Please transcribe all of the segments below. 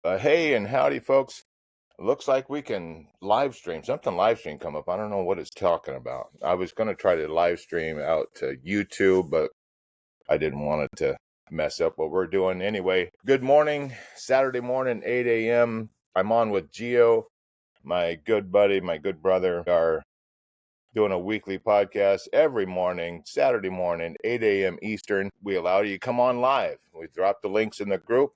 Hey and howdy, folks. Looks like we can live stream. Something live stream come up. I don't know what it's talking about. I was going to try to live stream out to YouTube, but I didn't want it to mess up what we're doing. Anyway, good morning. Saturday morning, 8 a.m. I'm on with Gio, my good buddy, my good brother. We are doing a weekly podcast every morning, Saturday morning, 8 a.m. Eastern. We allow you to come on live. We drop the links in the group.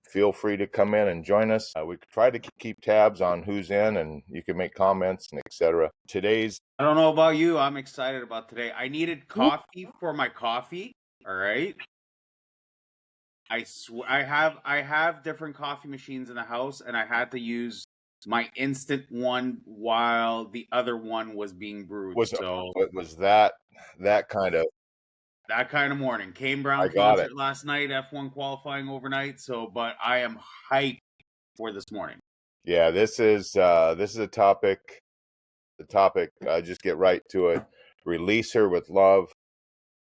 Feel free to come in and join us. We try to keep tabs on who's in, and you can make comments and etc. I don't know about you. I'm excited about today. I needed coffee for my coffee. All right. I have different coffee machines in the house, and I had to use my instant one while the other one was being brewed. was So that kind of. that kind of morning. Kane Brown I got it. concert last night, F1 qualifying overnight. But I am hyped for this morning. Yeah, this is a topic. The topic. Just get right to it. Release her with love.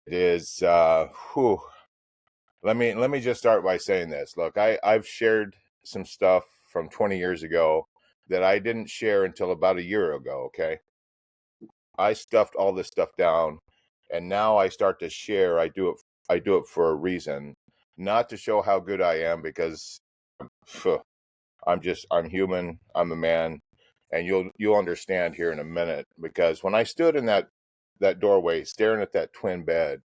It is. Let me just start by saying this. Look, I've shared some stuff from 20 years ago that I didn't share until about a year ago. Okay. I stuffed all this stuff down, and now I start to share. I do it for a reason, not to show how good I am, because I'm human. I'm a man, and you'll understand here in a minute. Because when I stood in that doorway staring at that twin bed,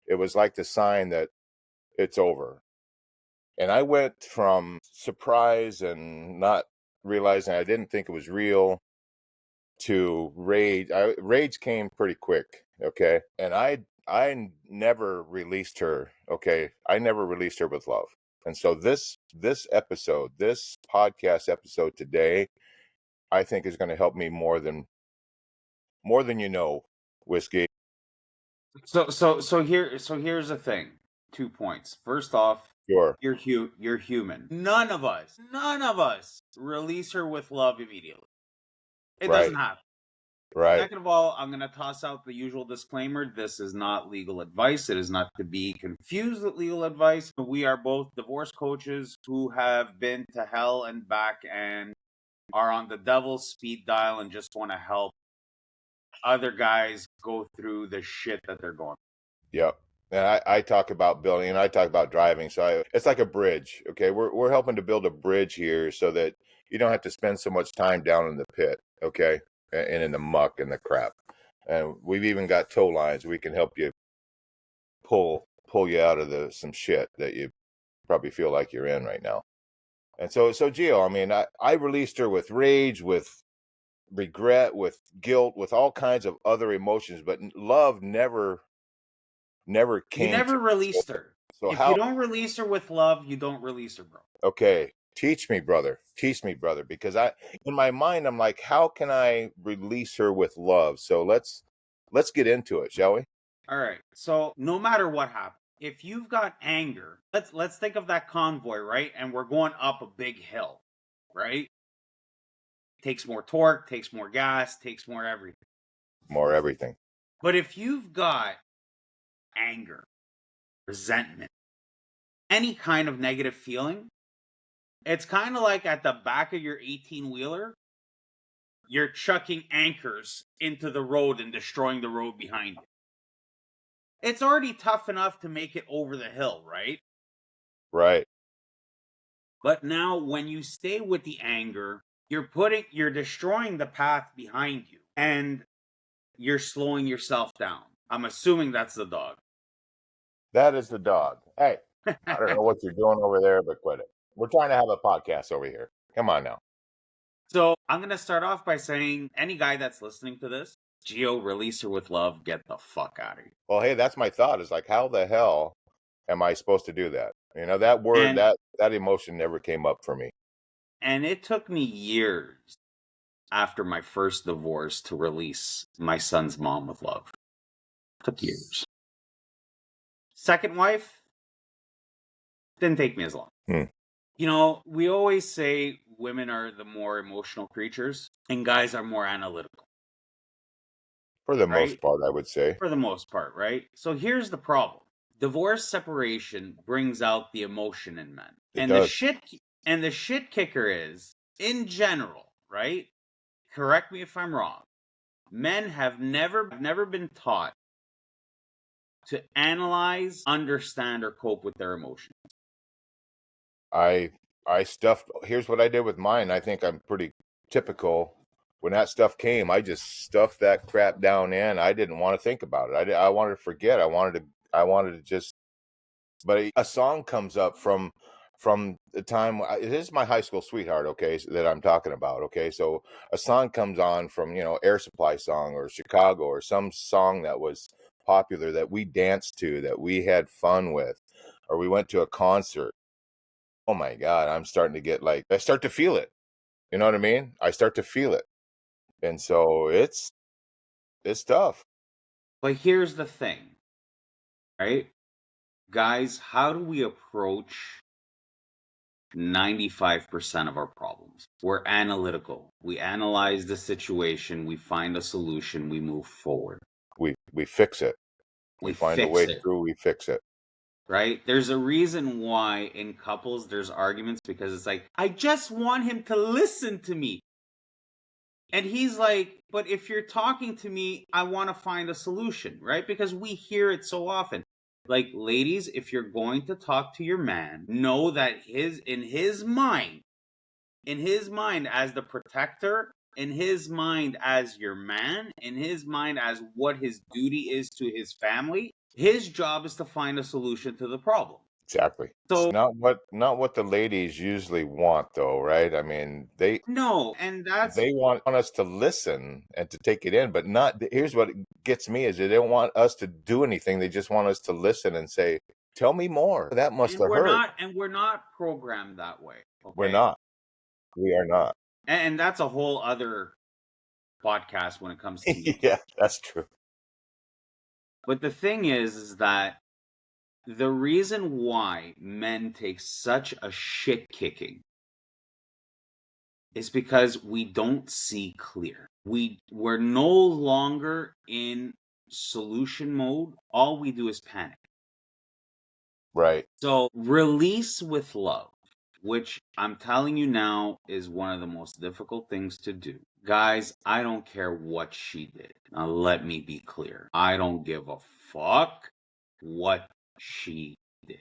it was like the sign that it's over. And I went from surprise and not realizing, I didn't think it was real, to rage. Rage came pretty quick, okay? And I never released her, okay? I never released her with love. And so this episode, this podcast episode today, I think is going to help me more than you know, Whiskey. So here's the thing. 2 points. First off, Sure. you're human. None of us release her with love immediately. It Right. doesn't happen. Right. Second of all, I'm going to toss out the usual disclaimer. This is not legal advice. It is not to be confused with legal advice. We are both divorce coaches who have been to hell and back and are on the devil's speed dial and just want to help other guys go through the shit that they're going through. Yep. And I talk about building, and I talk about driving. So it's like a bridge. Okay. We're helping to build a bridge here so that you don't have to spend so much time down in the pit. Okay. And in the muck and the crap. And we've even got tow lines. We can help you pull you out of some shit that you probably feel like you're in right now. And so Gio, I mean, I released her with rage, with regret, with guilt, with all kinds of other emotions, but love never came. You never released her. So If how? you don't release her with love, you don't release her, bro. Okay, teach me, brother, because in my mind, I'm like, how can I release her with love? So let's get into it, shall we? All right. So no matter what happens, if you've got anger, let's think of that convoy, right? And we're going up a big hill, right? Takes more torque, takes more gas, takes more everything. More everything. But if you've got anger, resentment, any kind of negative feeling, it's kind of like at the back of your 18-wheeler, you're chucking anchors into the road and destroying the road behind you. It's already tough enough to make it over the hill, right? Right. But now when you stay with the anger, you're destroying the path behind you and you're slowing yourself down. I'm assuming that's the dog. That is the dog. Hey, I don't know what you're doing over there, but quit it. We're trying to have a podcast over here. Come on now. So I'm going to start off by saying any guy that's listening to this, Gio, release her with love, get the fuck out of here. Well, hey, that's my thought. Is like, how the hell am I supposed to do that? You know, that word, that emotion never came up for me. And it took me years after my first divorce to release my son's mom with love. It took years. Second wife, didn't take me as long. You know, we always say women are the more emotional creatures and guys are more analytical. For the most part, I would say. For the most part, right? So here's the problem. Divorce separation brings out the emotion in men. It does. And the shit kicker is, in general, right? Correct me if I'm wrong. Men have never been taught to analyze, understand, or cope with their emotions. I stuffed. Here's what I did with mine. I think I'm pretty typical. When that stuff came, I just stuffed that crap down in. I didn't want to think about it. I wanted to forget. I wanted to just. But a song comes up from the time. It is my high school sweetheart. Okay, that I'm talking about. Okay, so a song comes on from Air Supply song or Chicago or some song that was popular that we danced to, that we had fun with, or we went to a concert. Oh my God, I'm starting to get I start to feel it. You know what I mean? I start to feel it. And so it's tough. But here's the thing, right? Guys, how do we approach 95% of our problems? We're analytical. We analyze the situation, we find a solution, we move forward. We fix it. We We find a fix way it, through, we fix it. right? There's a reason why in couples there's arguments, because it's like, I just want him to listen to me. And he's like, but if you're talking to me, I want to find a solution, right? Because we hear it so often. Like, ladies, if you're going to talk to your man, know that in his mind as the protector, in his mind as your man, in his mind as what his duty is to his family, his job is to find a solution to the problem. Exactly. It's So not what the ladies usually want though, right? I mean, no, and that's they want us to listen and to take it in, but not here's what gets me is they don't want us to do anything. They just want us to listen and say, "Tell me more." That must and have we're hurt. not programmed that way. We're Okay. not. We are not. And that's a whole other podcast when it comes to Yeah, communication. that's true. But the thing is that the reason why men take such a shit kicking is because we don't see clear. We're no longer in solution mode. All we do is panic. Right. So release with love, which I'm telling you now is one of the most difficult things to do. Guys, I don't care what she did. Now let me be clear. I don't give a fuck what she did.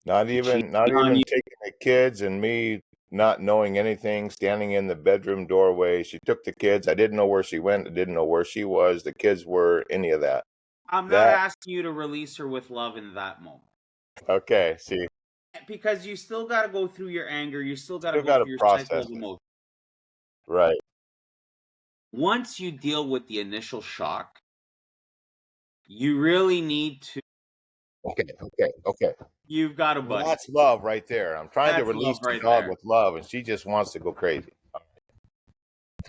Not She cheated even not on even you. taking the kids and me not knowing anything, standing in the bedroom doorway. She took the kids. I didn't know where she went. I didn't know where she was. The kids were any of that. I'm not That asking you to release her with love in that moment. okay, see, Because you still got to go through your anger. You still got to still go got to through your cycle process of it. emotion. Right. Once you deal with the initial shock, you really need to, Okay, okay, okay. you've got a buddy. That's love right there. I'm trying to That's release love the right dog there. with love, and she just wants to go crazy. All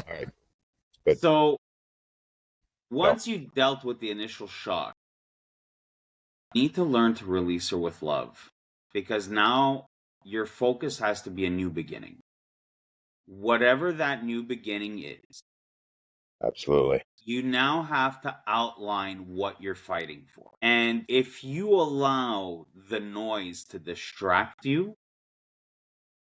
right, good. So No, once you dealt with the initial shock, you need to learn to release her with love, because now your focus has to be a new beginning. Whatever that new beginning is, absolutely. you now have to outline what you're fighting for. And if you allow the noise to distract you,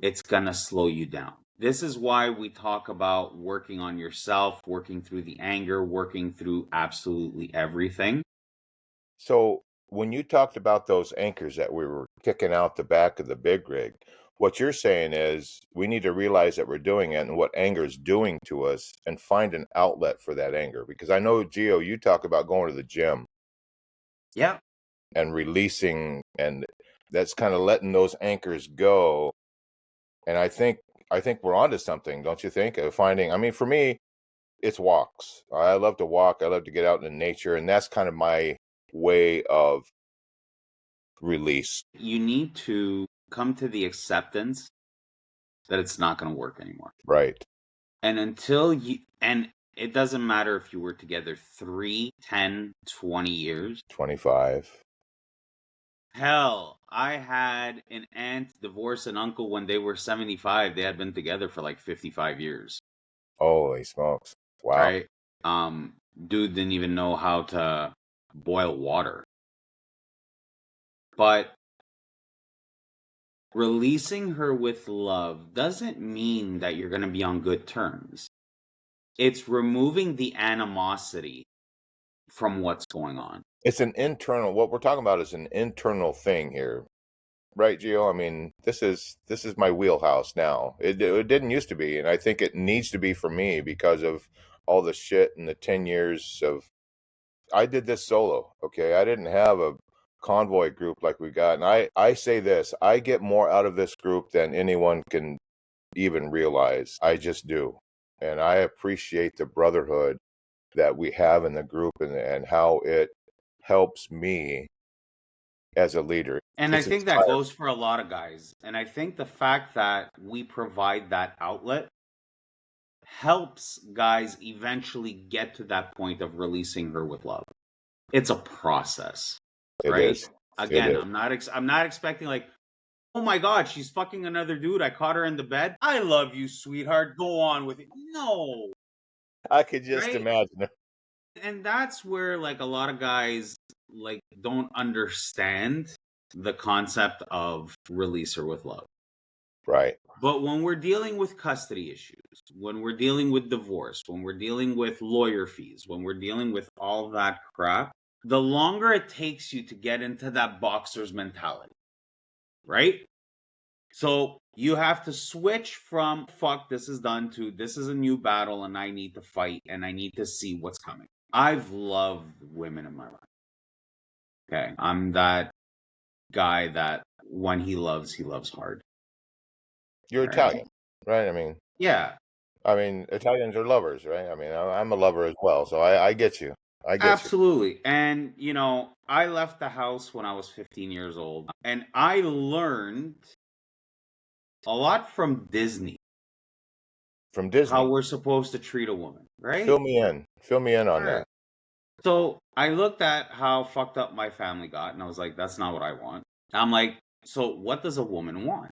it's going to slow you down. This is why we talk about working on yourself, working through the anger, working through absolutely everything. So when you talked about those anchors that we were kicking out the back of the big rig, what you're saying is we need to realize that we're doing it and what anger is doing to us and find an outlet for that anger. Because I know, Gio, you talk about going to the gym Yeah. and releasing, and that's kind of letting those anchors go. And I think we're onto something, don't you think? Of finding, I mean, for me, it's walks. I love to walk. I love to get out in nature, and that's kind of my way of release. You need to come to the acceptance that it's not going to work anymore. Right. And it doesn't matter if you were together 3, 10, 20 years. 25. Hell, I had an aunt divorce an uncle when they were 75. They had been together for like 55 years, Holy smokes. Wow. right? Dude didn't even know how to boil water. But Releasing her with love doesn't mean that you're going to be on good terms. It's removing the animosity from what's going on. It's an internal, what we're talking about is an internal thing here. Right, Gio? I mean, this is my wheelhouse now. It didn't used to be, and I think it needs to be for me because of all the shit and the 10 years of I did this solo, okay? I didn't have a convoy group like we got. And I say this, I get more out of this group than anyone can even realize. I just do. And I appreciate the brotherhood that we have in the group and how it helps me as a leader. And I It's think that inspiring. goes for a lot of guys. And I think the fact that we provide that outlet helps guys eventually get to that point of releasing her with love. It's a process, It right? is. It Again, is. I'm not expecting like, oh my God, she's fucking another dude. I caught her in the bed. I love you, sweetheart. Go on with it. No, I could just right? imagine. And that's where like a lot of guys like don't understand the concept of release her with love. Right. But when we're dealing with custody issues, when we're dealing with divorce, when we're dealing with lawyer fees, when we're dealing with all that crap, the longer it takes you to get into that boxer's mentality, right? So you have to switch from fuck, this is done to this is a new battle and I need to fight and I need to see what's coming. I've loved women in my life. Okay. I'm that guy that when he loves hard. You're Right. Italian, right? Yeah. I mean, Italians are lovers, right? I mean, I'm a lover as well, so I get you. I get you. Absolutely. And, you know, I left the house when I was 15 years old, and I learned a lot from Disney, From how Disney, we're supposed to treat a woman, fill right? me in. Fill me in on Sure. that. So I looked at how fucked up my family got, and I was like, that's not what I want. I'm like, so what does a woman want?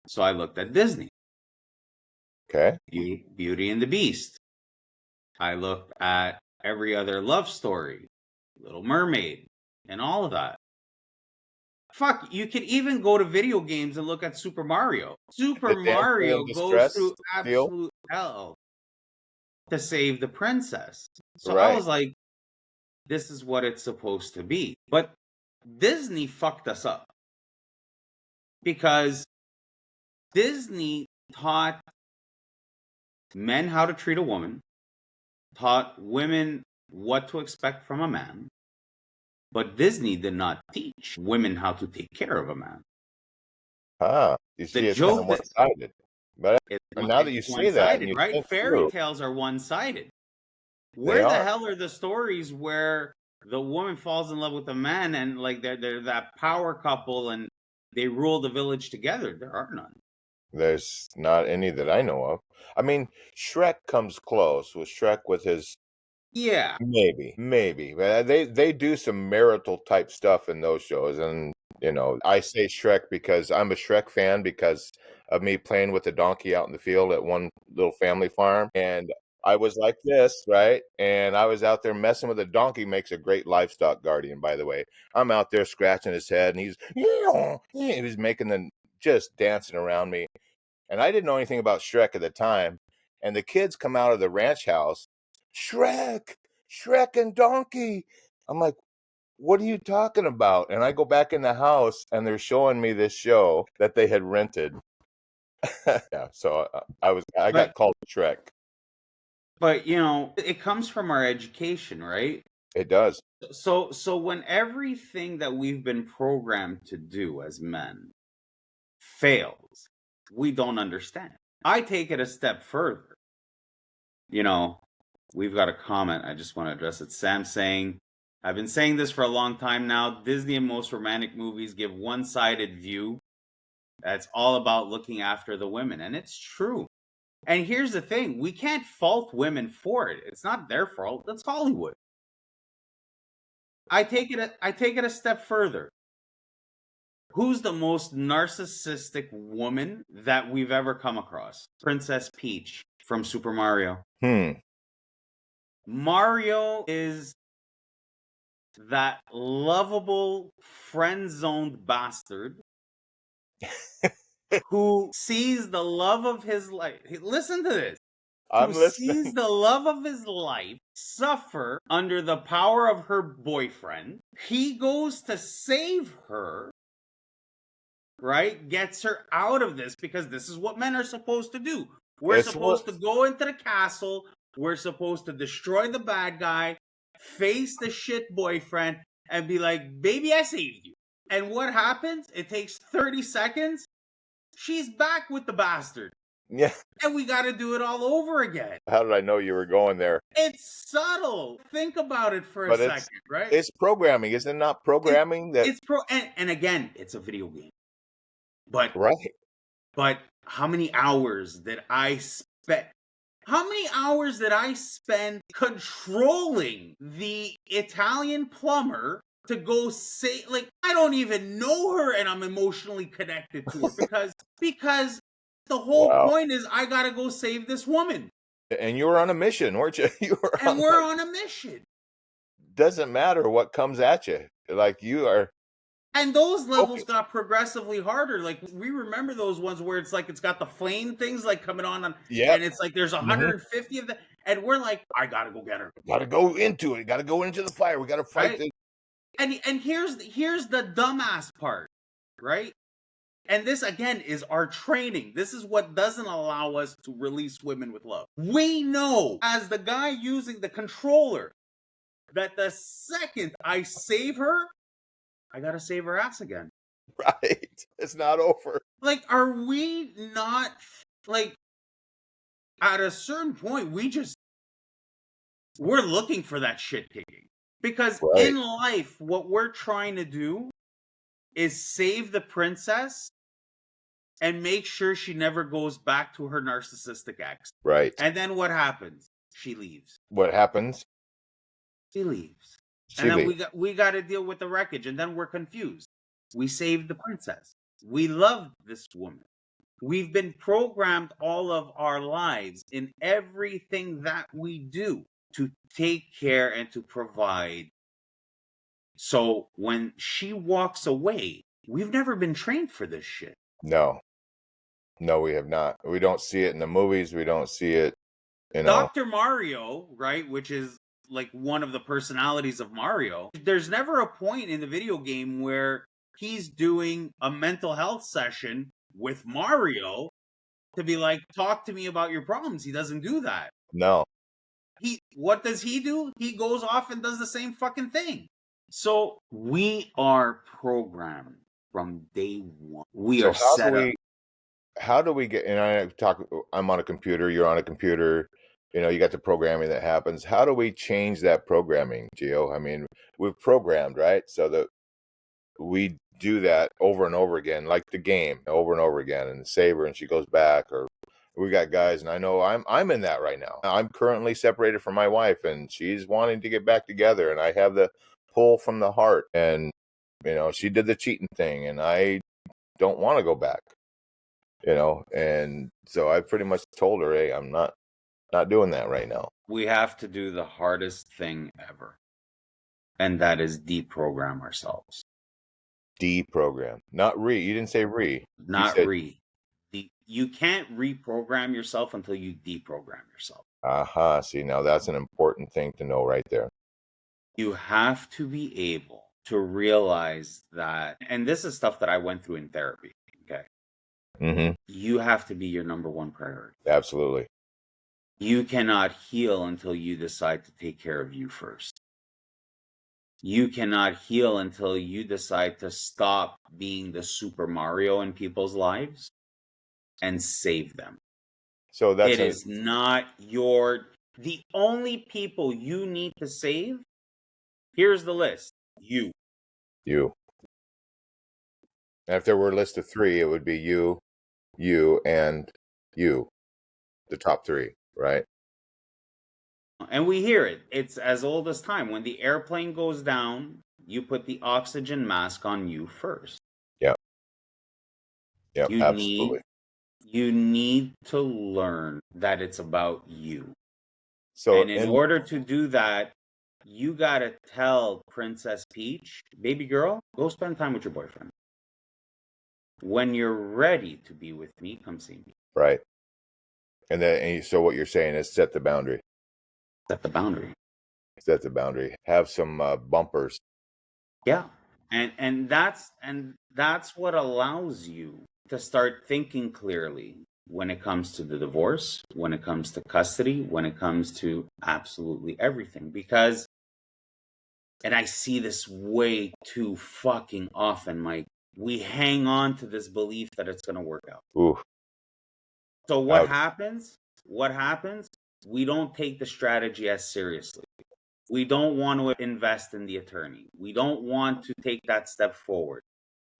So I looked at Disney, Okay. Beauty and the Beast. I looked at every other love story, Little Mermaid, and all of that. Fuck, you could even go to video games and look at Super Mario. Super The damsel in Mario goes distress through deal, absolute hell to save the princess. So I right? was like, this is what it's supposed to be. But Disney fucked us up because Disney taught men how to treat a woman, taught women what to expect from a man, but Disney did not teach women how to take care of a man. Ah, you The see, it's kind of joke that one-sided. But now that it's you say that and one-sided, you right? think Fairy through, tales are one-sided. they Where the are. hell are the stories where the woman falls in love with the man and like they're that power couple and they rule the village together? There are none. There's not any that I know of. I mean, Shrek comes close with Shrek with his Yeah. maybe. But they do some marital type stuff in those shows, and I say Shrek because I'm a Shrek fan because of me playing with the donkey out in the field at one little family farm, and I was like this, right? And I was out there messing with the donkey. Makes a great livestock guardian, by the way. I'm out there scratching his head, and he was making the just dancing around me, and I didn't know anything about Shrek at the time. And the kids come out of the ranch house, Shrek, Shrek and Donkey. I'm like, what are you talking about? And I go back in the house and they're showing me this show that they had rented. Yeah, so I But got called Shrek. you know, it comes from our education, right? It does. So when everything that we've been programmed to do as men fails, we don't understand. I take it a step further. You know, we've got a comment. I just want to address it. Sam saying, I've been saying this for a long time now. Disney and most romantic movies give one-sided view. That's all about looking after the women. And it's true. And here's the thing. We can't fault women for it. It's not their fault. That's Hollywood. I take it a step further. Who's the most narcissistic woman that we've ever come across? Princess Peach from Super Mario. Mario is that lovable, friend-zoned bastard who sees the love of his life. Listen to this. Who I'm sees listening. the love of his life suffer under the power of her boyfriend. He goes to save her, right? Gets her out of this, because this is what men are supposed to do. We're It's what. supposed to go into the castle. We're supposed to destroy the bad guy, face the shit boyfriend, and be like, baby, I saved you. And what happens? It takes 30 seconds. She's back with the bastard. Yeah. And we got to do it all over again. How did I know you were going there? It's subtle. Think about it for a But second, right? it's programming, is it not programming that? It's and again, it's a video game. But Right. how many hours did I spend? How many hours did I spend controlling the Italian plumber to go say, like, I don't even know her and I'm emotionally connected to her because the whole Wow. point is I gotta go save this woman. And you were on a mission, weren't you? You were And on, we're like, on a mission. doesn't matter what comes at you. Like, you are And those levels focused. got progressively harder. Like, we remember those ones where it's like it's got the flame things like coming on, Yep. and it's like there's Hmm. 150 of them, and we're like, I gotta go get her, Got to go into it. Got to go into the fire. We got to fight right? this. And here's the dumbass part, right? And this again is our training. This is what doesn't allow us to release women with love. We know, as the guy using the controller, that the second I save her, I gotta save her ass again. Right. It's not over. Like, are we not, like, at a certain point, we're looking for that shit kicking. Because Right. in life, what we're trying to do is save the princess and make sure she never goes back to her narcissistic ex. Right. And then what happens? She leaves. What happens? She leaves. And She then leaves. we got to deal with the wreckage, and then we're confused. We saved the princess. We loved this woman. We've been programmed all of our lives in everything that we do to take care and to provide. So when she walks away, we've never been trained for this shit. No. No, we have not. We don't see it in the movies. We don't see it, you know. Dr. Mario, right, which is like one of the personalities of Mario, there's never a point in the video game where he's doing a mental health session with Mario to be like, talk to me about your problems. He doesn't do that. No. What does he do? He goes off and does the same fucking thing. So we are programmed from day one. We So are set up. how do we get, and I'm on a computer, you're on a computer, you know, you got the programming that happens. How do we change that programming, Gio? I mean, we've programmed, right? So that we do that over and over again, like the game, over and over again, and save her and she goes back. Or we got guys, and I know I'm in that right now. I'm currently separated from my wife and she's wanting to get back together, and I have the pull from the heart, and you know, she did the cheating thing and I don't want to go back. You know, and so I pretty much told her, hey, I'm not doing that right now. We have to do the hardest thing ever, and that is deprogram ourselves. Deprogram, not re. You didn't say re. You Not said, re. You can't reprogram yourself until you deprogram yourself. aha. See, now that's an important thing to know right there. You have to be able to realize that, and this is stuff that I went through in therapy, okay? Mm-hmm. You have to be your number one priority. Absolutely. You cannot heal until you decide to take care of you first. You cannot heal until you decide to stop being the Super Mario in people's lives and save them. So that's It is not the only people you need to save. Here's the list. You. you. And if there were a list of three, it would be you, and you. The top three, right? And we hear it. It's as old as time. When the airplane goes down, you put the oxygen mask on you first. Yeah. Yeah. You Absolutely. need to learn that it's about you. So And in order to do that, you got to tell Princess Peach, baby girl, go spend time with your boyfriend. When you're ready to be with me, come see me. Right. And then, so what you're saying is set the boundary. Set the boundary. Set the boundary. Have some bumpers. Yeah. And that's what allows you to start thinking clearly when it comes to the divorce, when it comes to custody, when it comes to absolutely everything. Because, and I see this way too fucking often, Mike, we hang on to this belief that it's going to work out. Ooh. So what Ouch. happens? What happens? We don't take the strategy as seriously. We don't want to invest in the attorney. We don't want to take that step forward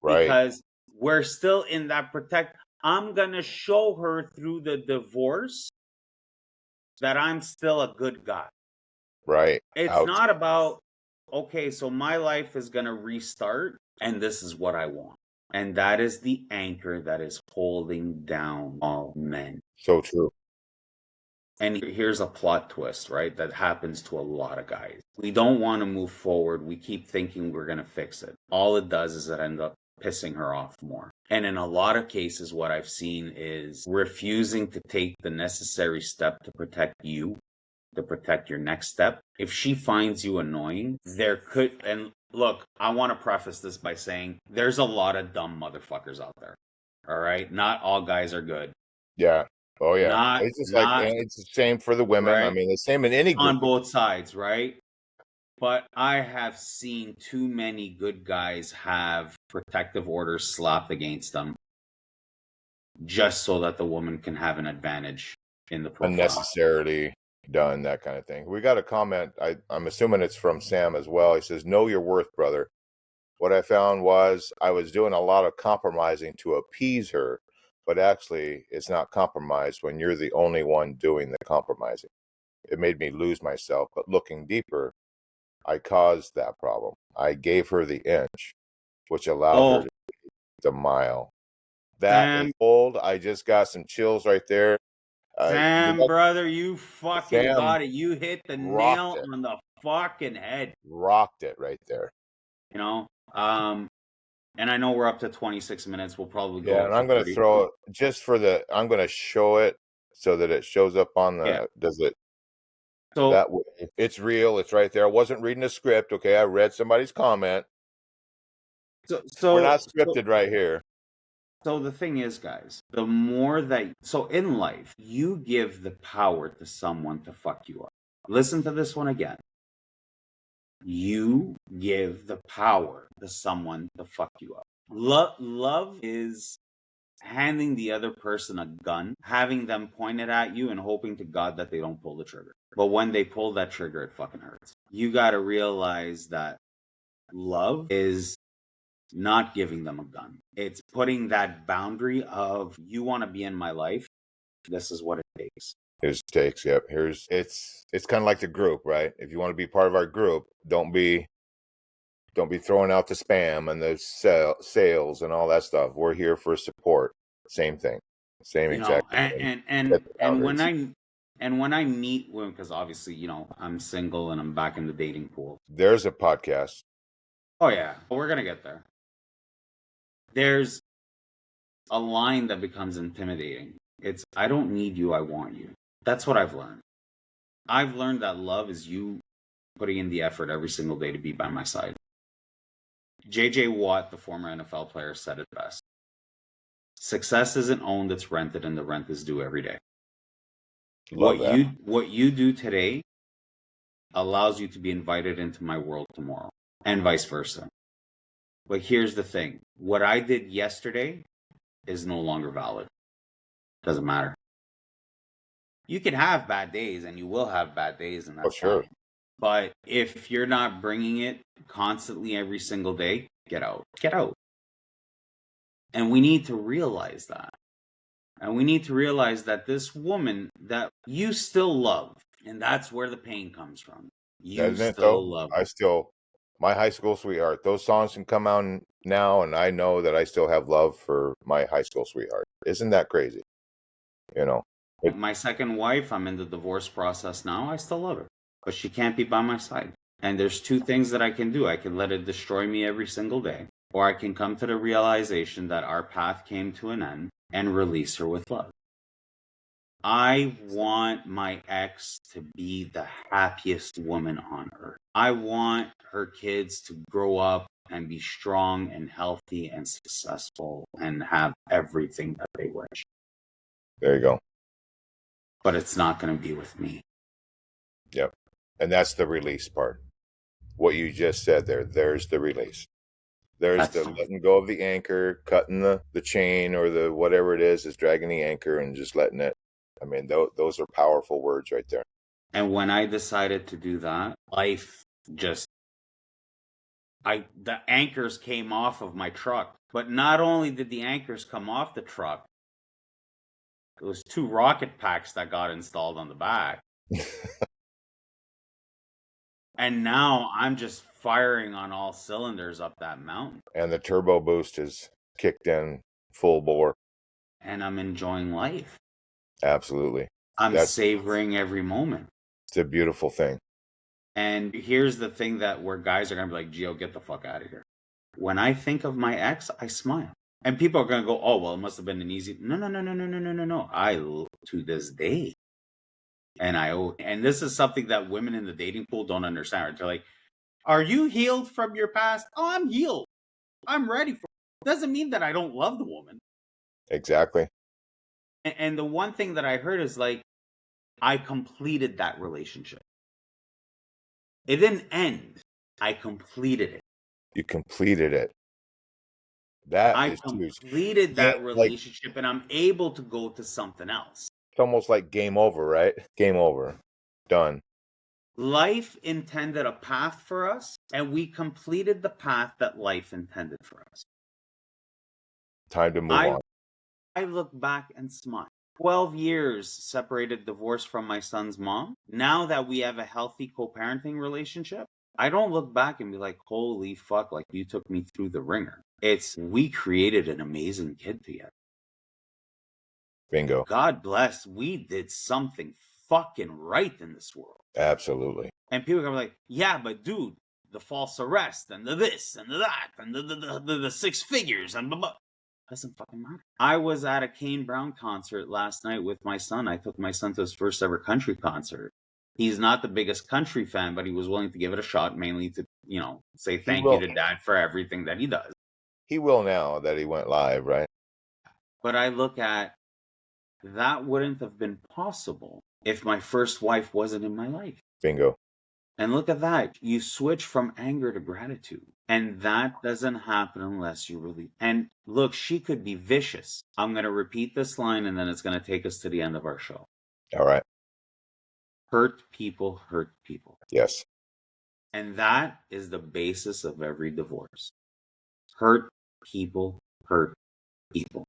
Right. because we're still in that protect. I'm going to show her through the divorce that I'm still a good guy. Right. It's Ouch. not about, okay, so my life is going to restart and this is what I want. And that is the anchor that is holding down all men. So true. And here's a plot twist, right? That happens to a lot of guys. We don't want to move forward. We keep thinking we're going to fix it. All it does is it end up pissing her off more. And in a lot of cases, what I've seen is refusing to take the necessary step to protect you, to protect your next step. If she finds you annoying, there could, and look, I want to preface this by saying there's a lot of dumb motherfuckers out there. All right. Not all guys are good. Yeah. Oh yeah. Not, It's just like, not and it's the same for the women. I right. mean, the same in any group. On both sides, right? But I have seen too many good guys have protective orders slapped against them just so that the woman can have an advantage in the profile. Unnecessarily done, that kind of thing. We got a comment. I'm assuming it's from Sam as well. He says, "Know your worth, brother. What I found was I was doing a lot of compromising to appease her, but actually it's not compromise when you're the only one doing the compromising. It made me lose myself, but looking deeper, I caused that problem. I gave her the inch, which allowed her Oh, to take the mile." That is Sam, old. I just got some chills right there. Sam, brother, you fucking Sam got it. You hit the rocked nail it. on the fucking head. Rocked it right there. You know? And I know we're up to 26 minutes. We'll probably go Yeah, up and to I'm going to 30. throw it just for I'm going to show it so that it shows up on Yeah. does it So, that way. It's real. It's right there. I wasn't reading a script. Okay. I read somebody's comment. so, We're so, not so, scripted right here. So the thing is, guys, the more that so in life, you give the power to someone to fuck you up. Listen to this one again. You give the power to someone to fuck you up. Love is handing the other person a gun, having them pointed at you, and hoping to God that they don't pull the trigger. But when they pull that trigger, it fucking hurts. You got to realize that love is not giving them a gun. It's putting that boundary of you want to be in my life. This is what it takes. Here's takes. Yep. It's kind of like the group, right? If you want to be part of our group, don't be throwing out the spam and the sales and all that stuff. We're here for support. Same thing. Same You know, exact thing. Set the and when boundaries. I meet women, because obviously, I'm single and I'm back in the dating pool. There's a podcast. Oh yeah, we're gonna get there. There's a line that becomes intimidating. It's I don't need you, I want you. That's what I've learned. I've learned that love is you putting in the effort every single day to be by my side. JJ Watt, the former NFL player, said it best. Success isn't owned, it's rented, and the rent is due every day. Love that. What you do today allows you to be invited into my world tomorrow, and vice versa. But here's the thing. What I did yesterday is no longer valid. Doesn't matter. You can have bad days, and you will have bad days, and Oh, that's sure. fine. But if you're not bringing it constantly every single day, get out. Get out. And we need to realize that. And we need to realize that this woman that you still love, and that's where the pain comes from. You Doesn't it though? still love I still, my high school sweetheart, those songs can come out now and I know that I still have love for my high school sweetheart. Isn't that crazy? You know, her. My second wife, I'm in the divorce process now. I still love her, but she can't be by my side. And there's two things that I can do. I can let it destroy me every single day, or I can come to the realization that our path came to an end and release her with love. I want my ex to be the happiest woman on earth. I want her kids to grow up and be strong and healthy and successful and have everything that they wish. There you go. But it's not going to be with me. Yep. And that's the release part. What you just said there's the release. There's the letting go of the anchor, cutting the chain or the whatever it is dragging the anchor and just letting it. I mean, those are powerful words right there. And when I decided to do that, life just, the anchors came off of my truck. But not only did the anchors come off the truck, it was 2 rocket packs that got installed on the back. And now I'm just firing on all cylinders up that mountain. And the turbo boost is kicked in full bore. And I'm enjoying life. Absolutely. I'm savoring every moment. It's a beautiful thing. And here's the thing that where guys are going to be like, Gio, get the fuck out of here. When I think of my ex, I smile. And people are going to go, oh, well, it must have been an easy. No. I, to this day. And this is something that women in the dating pool don't understand. Right? They're like, are you healed from your past? Oh, I'm healed. I'm ready for it. Doesn't mean that I don't love the woman. Exactly. And the one thing that I heard is like, I completed that relationship. It didn't end. I completed it. You completed it. That I is huge. completed that relationship, and I'm able to go to something else. It's almost like game over, right? Game over. Done. Life intended a path for us, and we completed the path that life intended for us. Time to move on. I look back and smile. 12 years separated, divorced from my son's mom. Now that we have a healthy co-parenting relationship, I don't look back and be like, holy fuck, like you took me through the ringer. It's, we created an amazing kid together. Bingo. God bless, we did something fucking right in this world. Absolutely. And people are gonna be like, yeah, but dude, the false arrest and the this and the that and the 6 figures and blah, blah. Doesn't fucking matter. I was at a Kane Brown concert last night with my son. I took my son to his first ever country concert. He's not the biggest country fan, but he was willing to give it a shot, mainly to, say thank you to dad for everything that he does. He will now that he went live, right? But I look at, that wouldn't have been possible if my first wife wasn't in my life. Bingo. And look at that. You switch from anger to gratitude. And that doesn't happen unless you really. And look, she could be vicious. I'm going to repeat this line and then it's going to take us to the end of our show. All right. Hurt people hurt people. Yes. And that is the basis of every divorce. Hurt people hurt people.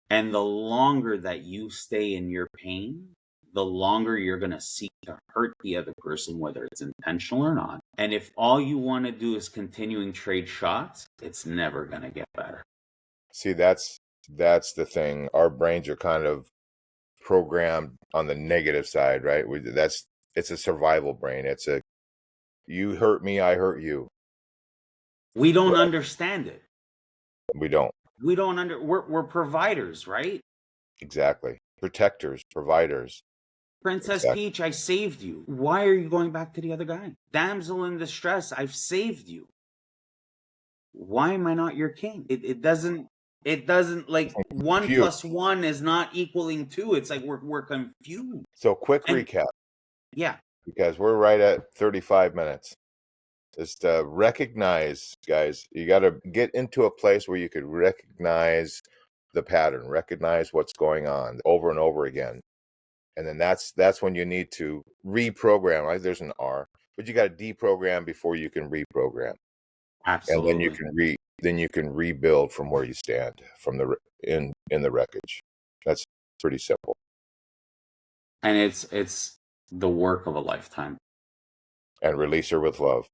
And the longer that you stay in your pain, the longer you're going to seek to hurt the other person, whether it's intentional or not. And if all you want to do is continuing trade shots, it's never going to get better. See, that's the thing. Our brains are kind of programmed on the negative side, right? It's a survival brain. It's a, you hurt me, I hurt you. We don't understand it. We don't. We're providers, right? Exactly. Protectors, providers. Princess Peach, I saved you. Why are you going back to the other guy? Damsel in distress, I've saved you. Why am I not your king? It doesn't like 1 + 1 is not equaling 2. It's like we're confused. So quick recap. Yeah. Because we're right at 35 minutes. Just recognize, guys, you got to get into a place where you could recognize the pattern, recognize what's going on over and over again. And then that's when you need to reprogram. Right? There's an R, but you got to deprogram before you can reprogram. Absolutely. And then you can rebuild from where you stand from in the wreckage. That's pretty simple. And it's the work of a lifetime. And release her with love.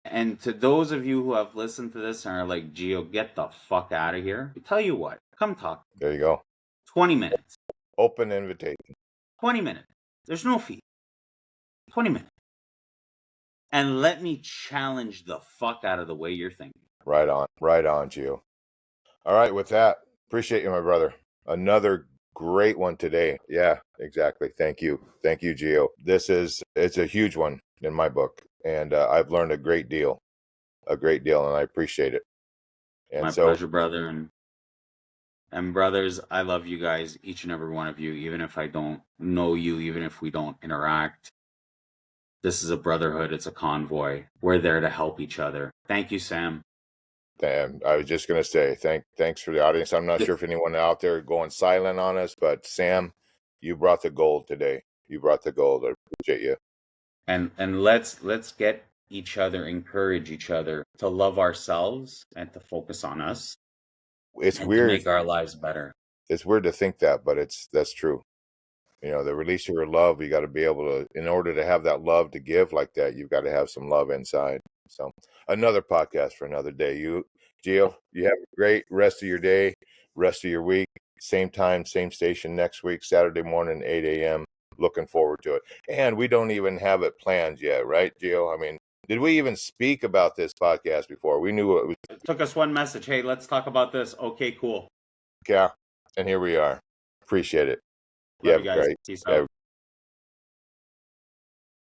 And to those of you who have listened to this and are like, Gio, get the fuck out of here. I tell you what, come talk. There you go. 20 minutes. Open invitation. 20 minutes. There's no fee. 20 minutes. And let me challenge the fuck out of the way you're thinking. Right on, Gio. All right, with that, appreciate you, my brother. Another great one today. Yeah, exactly. Thank you, Gio. It's a huge one in my book, and I've learned a great deal, and I appreciate it. And My so, pleasure, brother. And brothers, I love you guys, each and every one of you, even if I don't know you, even if we don't interact. This is a brotherhood. It's a convoy. We're there to help each other. Thank you, Sam. I was just going to say thanks for the audience. I'm not sure if anyone out there going silent on us, but Sam, you brought the gold today. You brought the gold. I appreciate you. And let's get each other, encourage each other to love ourselves and to focus on us. It's And to weird. make our lives better. It's weird to think that, but that's true. You know, the release of your love, you got to be able to, in order to have that love to give like that, you've got to have some love inside. So another podcast for another day. Gio, you have a great rest of your day, rest of your week. Same time, same station next week, Saturday morning, 8 a.m. Looking forward to it. And we don't even have it planned yet, right, Gio? I mean, did we even speak about this podcast before? We knew it was. It took us one message. Hey, let's talk about this. Okay, cool. Yeah. And here we are. Appreciate it. Love you guys. Peace out.